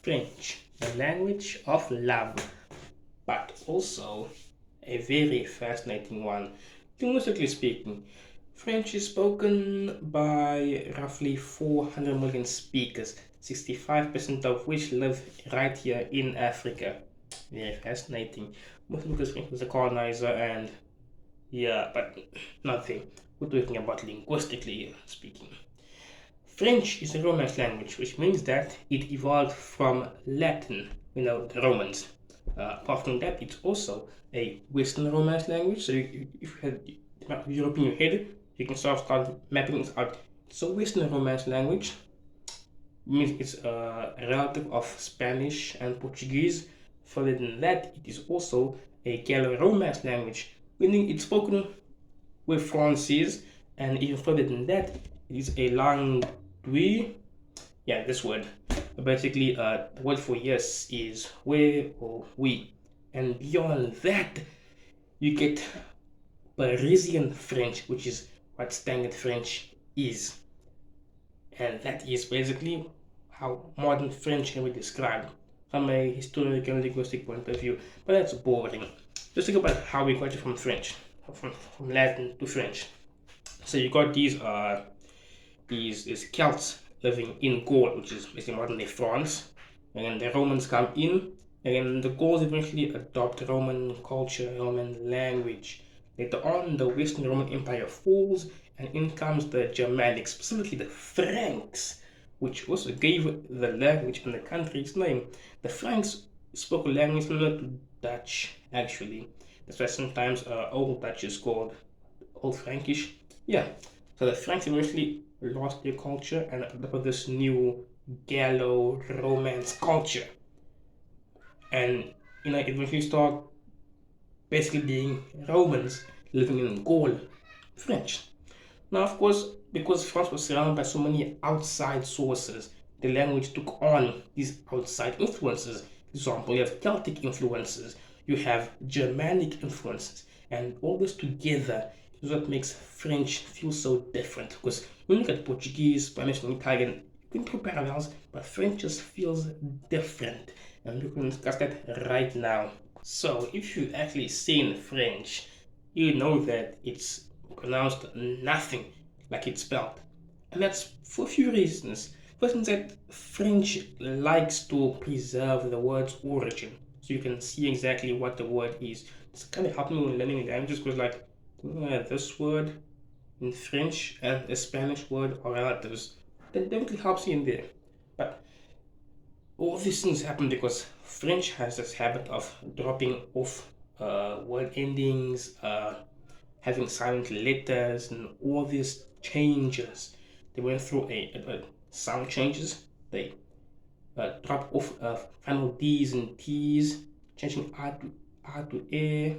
French, the language of love, but also a very fascinating one. Linguistically speaking, French is spoken by roughly 400 million speakers, 65% of which live right here in Africa. Very fascinating. Most because French was a colonizer, and yeah, but nothing. We're talking about linguistically speaking. French is a Romance language, which means that it evolved from Latin, the Romans. Apart from that, it's also a Western Romance language. So if you had the map of Europe in your head, you can start mapping it out. It's a Western Romance language, means it's a relative of Spanish and Portuguese. Further than that, it is also a Gallo-Romance language, meaning it's spoken with Francis, and even further than that, it is a langue. Yeah, this word. Basically, the word for yes is we or we, and beyond that, you get Parisian French, which is what standard French is, and that is basically how modern French can be described from a historical linguistic point of view. But that's boring. Let's think about how we got it from French, from Latin to French. So you got these Celts living in Gaul, which is basically modern day France, and the Romans come in, and the Gauls eventually adopt Roman culture, Roman language. Later on, the Western Roman Empire falls, and in comes the Germanics, specifically the Franks, which also gave the language and the country its name. The Franks spoke a language similar to Dutch, actually. That's why sometimes Old Dutch is called Old Frankish. Yeah, so the Franks eventually lost their culture and adopted this new Gallo Romance culture. And eventually start basically being Romans living in Gaul, French. Now, of course, because France was surrounded by so many outside sources, the language took on these outside influences. For example, you have Celtic influences, you have Germanic influences, and all this together is what makes French feel so different. Because when you look at Portuguese, Spanish, and Italian, you can draw parallels, but French just feels different. And we can discuss that right now. So, if you actually seen French, you know that it's pronounced nothing like it's spelled. And that's for a few reasons. First is that French likes to preserve the word's origin, so you can see exactly what the word is. This kind of helped me when learning languages because, like, this word in French and a Spanish word are relatives. That definitely helps you in there. But all these things happen because French has this habit of dropping off word endings, having silent letters, and all these changes. They went through a sound changes. They drop off final D's and T's, changing R to A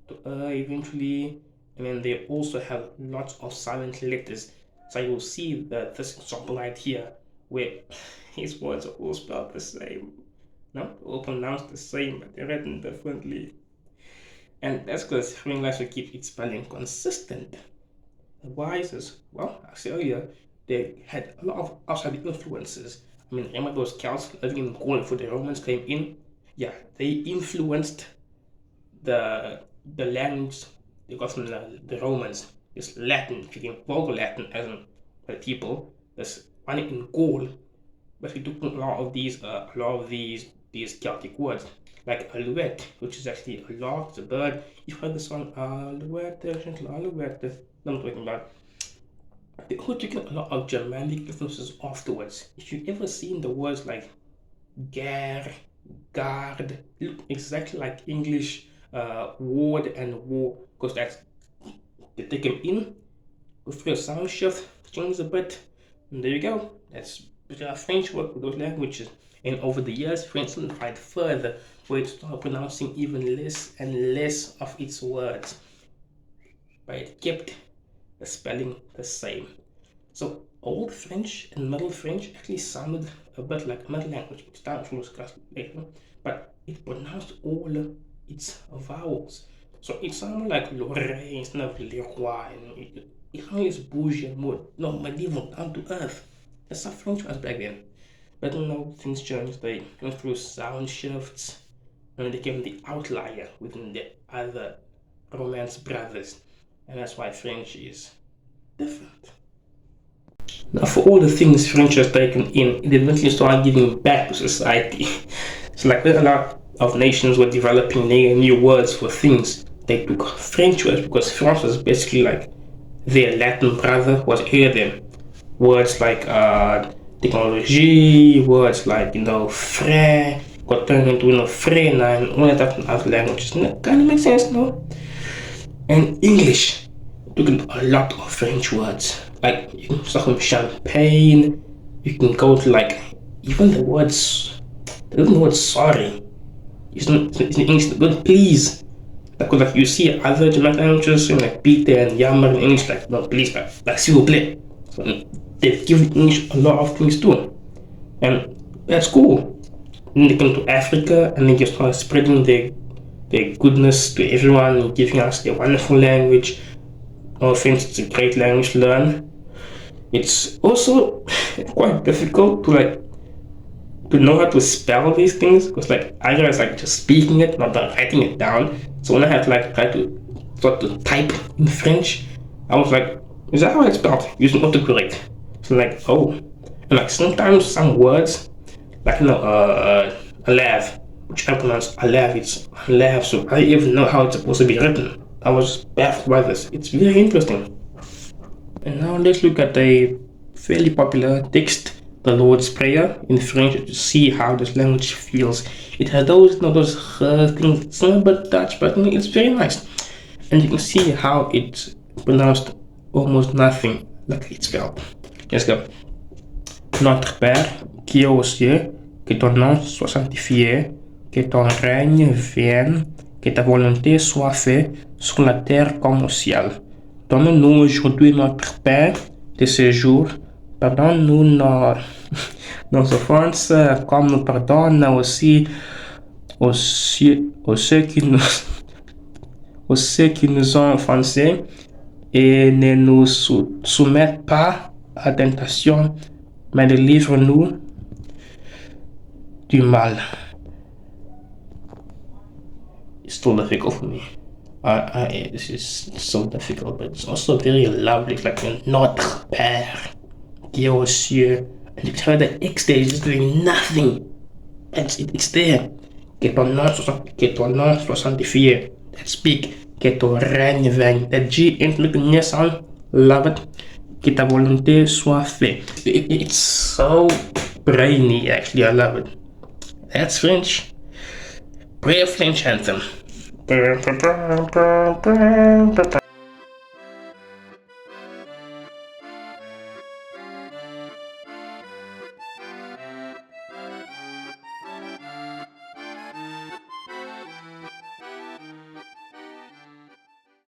to eventually, and then they also have lots of silent letters. So you'll see that this example right here, where his words are all spelled the same, no, all pronounced the same, but they're written differently. And that's because Framing likes to keep its spelling consistent. Why is this? Well, I said earlier, they had a lot of outside influences. I mean, remember those Celts living in Gaul before the Romans came in? Yeah, they influenced the language they got from the Romans. This Latin, if you can Vulgar Latin as in the people, this one in Gaul, but we took a lot of these Celtic words, like alouette, which is actually a lark, it's a bird. You've heard the song Alouette, gentle Alouette. I'm talking about. They also took a lot of Germanic influences afterwards. If you've ever seen the words like gare, guard, look exactly like English ward and war, because that's they take them in, go through a sound shift, change a bit, and there you go. That's French work with those languages. And over the years, French solidified further, where it started pronouncing even less and less of its words, but it kept the spelling the same. So Old French and Middle French actually sounded a bit like Middle language, which that will discuss later, but it pronounced all its vowels. So it sounded like Lorraine instead of Leroy, and it sounded less bougie and more no medieval, down to earth. That's how French was back then. But now things changed. They went through sound shifts and they became the outlier within the other Romance brothers. And that's why French is different. Now, for all the things French has taken in, it eventually started giving back to society. So, like, when a lot of nations were developing new words for things, they took French words because France was basically like their Latin brother was here then. Words like technology, words like, frais, got turned into, frena, and all that type of other languages. And that kind of makes sense, no? And English took a lot of French words. Like, you can start from champagne, you can go to, like, even the words, sorry. It's in English, the word please. Like you see other German languages, like Peter and Yammer in English, like, no, please, like s'il vous plaît. So they've given English a lot of things too. And that's cool. Then they came to Africa and they just started spreading their goodness to everyone, giving us their wonderful language. No offense, it's a great language to learn. It's also quite difficult to know how to spell these things because I guys like just speaking it, not writing it down. So when I had to try to start to type in French, I was like, is that how it's spelled? Using autocorrect. So oh, and sometimes some words, alave, which I pronounce alave, it's alave. So I don't even know how it's supposed to be written. I was baffled by this. It's very interesting. And now let's look at a fairly popular text, the Lord's Prayer in French, to see how this language feels. It has those things, it's a bit Dutch, but it's very nice. And you can see how it's pronounced almost nothing like it's spelled. Let's go. Notre Père, qui es aux cieux, que ton nom soit sanctifié, que ton règne vienne, que ta volonté soit faite sur la terre comme au ciel. Donne-nous aujourd'hui notre pain de ce jour. Pardonne-nous nos offenses, comme nous pardonnons aussi aux ceux qui nous ont offensés. Et ne nous soumette pas à tentation, mais délivre-nous du mal. It's still difficult for me. This is so difficult, but it's also very lovely. It's like Notre Père, qui est aux cieux. And you try the X there is doing nothing. It's there. Que ton nom soit sanctifié. That's big. Que ton règne vienne. That G ain't looking near sound. Love it. Que ta volonté soit faite. It's so brainy, actually. I love it. That's French. Prayer French anthem.